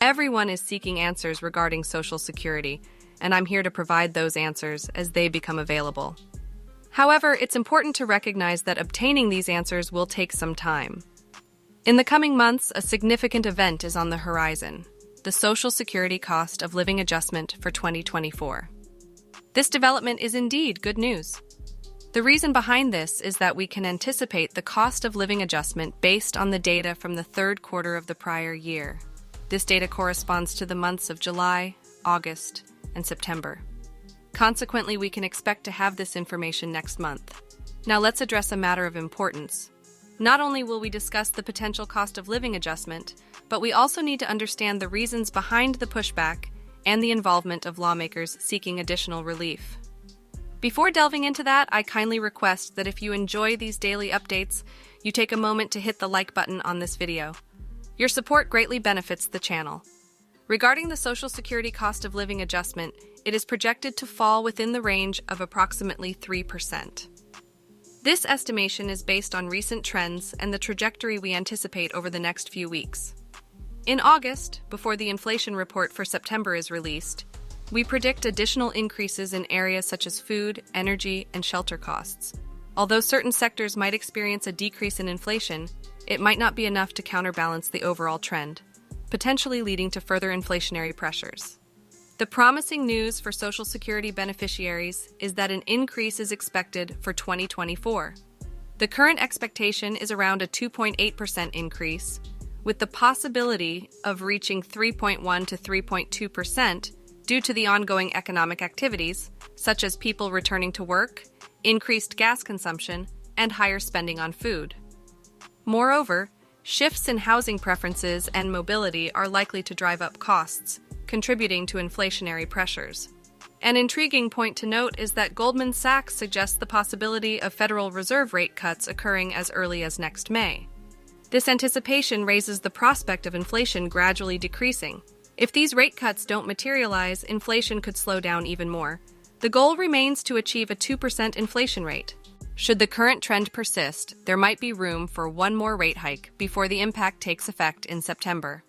Everyone is seeking answers regarding Social Security, and I'm here to provide those answers as they become available. However, it's important to recognize that obtaining these answers will take some time. In the coming months, a significant event is on the horizon: the Social Security Cost of Living Adjustment for 2024. This development is indeed good news. The reason behind this is that we can anticipate the cost of living adjustment based on the data from the third quarter of the prior year. This data corresponds to the months of July, August, and September. Consequently, we can expect to have this information next month. Now let's address a matter of importance. Not only will we discuss the potential cost of living adjustment, but we also need to understand the reasons behind the pushback and the involvement of lawmakers seeking additional relief. Before delving into that, I kindly request that if you enjoy these daily updates, you take a moment to hit the like button on this video. Your support greatly benefits the channel. Regarding the Social Security Cost of Living Adjustment, it is projected to fall within the range of approximately 3%. This estimation is based on recent trends and the trajectory we anticipate over the next few weeks. In August, before the inflation report for September is released, we predict additional increases in areas such as food, energy, and shelter costs. Although certain sectors might experience a decrease in inflation, it might not be enough to counterbalance the overall trend, potentially leading to further inflationary pressures. The promising news for Social Security beneficiaries is that an increase is expected for 2024. The current expectation is around a 2.8% increase, with the possibility of reaching 3.1 to 3.2% due to the ongoing economic activities, such as people returning to work, increased gas consumption, and higher spending on food. Moreover, shifts in housing preferences and mobility are likely to drive up costs, contributing to inflationary pressures. An intriguing point to note is that Goldman Sachs suggests the possibility of Federal Reserve rate cuts occurring as early as next May. This anticipation raises the prospect of inflation gradually decreasing. If these rate cuts don't materialize, inflation could slow down even more. The goal remains to achieve a 2% inflation rate. Should the current trend persist, there might be room for one more rate hike before the impact takes effect in September.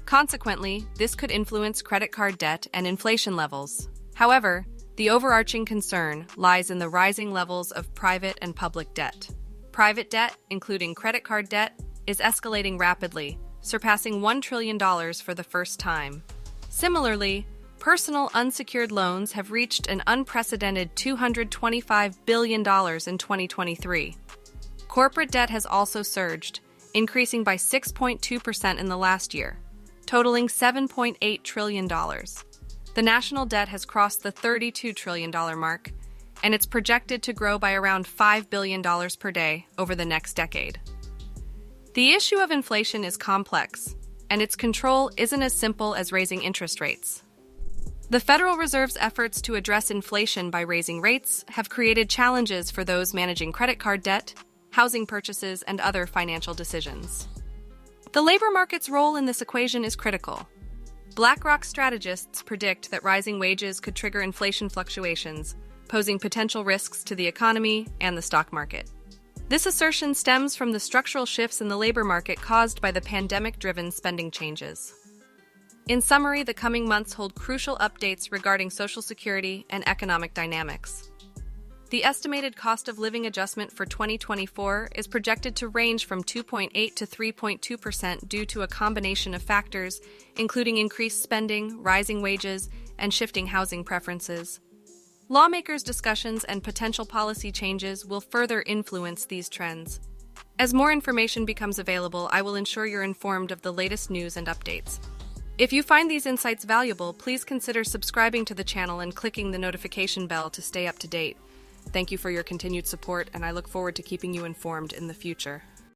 Consequently, this could influence credit card debt and inflation levels. However, the overarching concern lies in the rising levels of private and public debt. Private debt, including credit card debt, is escalating rapidly, surpassing $1 trillion for the first time. Similarly, personal unsecured loans have reached an unprecedented $225 billion in 2023. Corporate debt has also surged, increasing by 6.2% in the last year, totaling $7.8 trillion. The national debt has crossed the $32 trillion mark, and it's projected to grow by around $5 billion per day over the next decade. The issue of inflation is complex, and its control isn't as simple as raising interest rates. The Federal Reserve's efforts to address inflation by raising rates have created challenges for those managing credit card debt, housing purchases, and other financial decisions. The labor market's role in this equation is critical. BlackRock strategists predict that rising wages could trigger inflation fluctuations, posing potential risks to the economy and the stock market. This assertion stems from the structural shifts in the labor market caused by the pandemic-driven spending changes. In summary, the coming months hold crucial updates regarding Social Security and economic dynamics. The estimated cost of living adjustment for 2024 is projected to range from 2.8 to 3.2% due to a combination of factors, including increased spending, rising wages, and shifting housing preferences. Lawmakers' discussions and potential policy changes will further influence these trends. As more information becomes available, I will ensure you're informed of the latest news and updates. If you find these insights valuable, please consider subscribing to the channel and clicking the notification bell to stay up to date. Thank you for your continued support, and I look forward to keeping you informed in the future.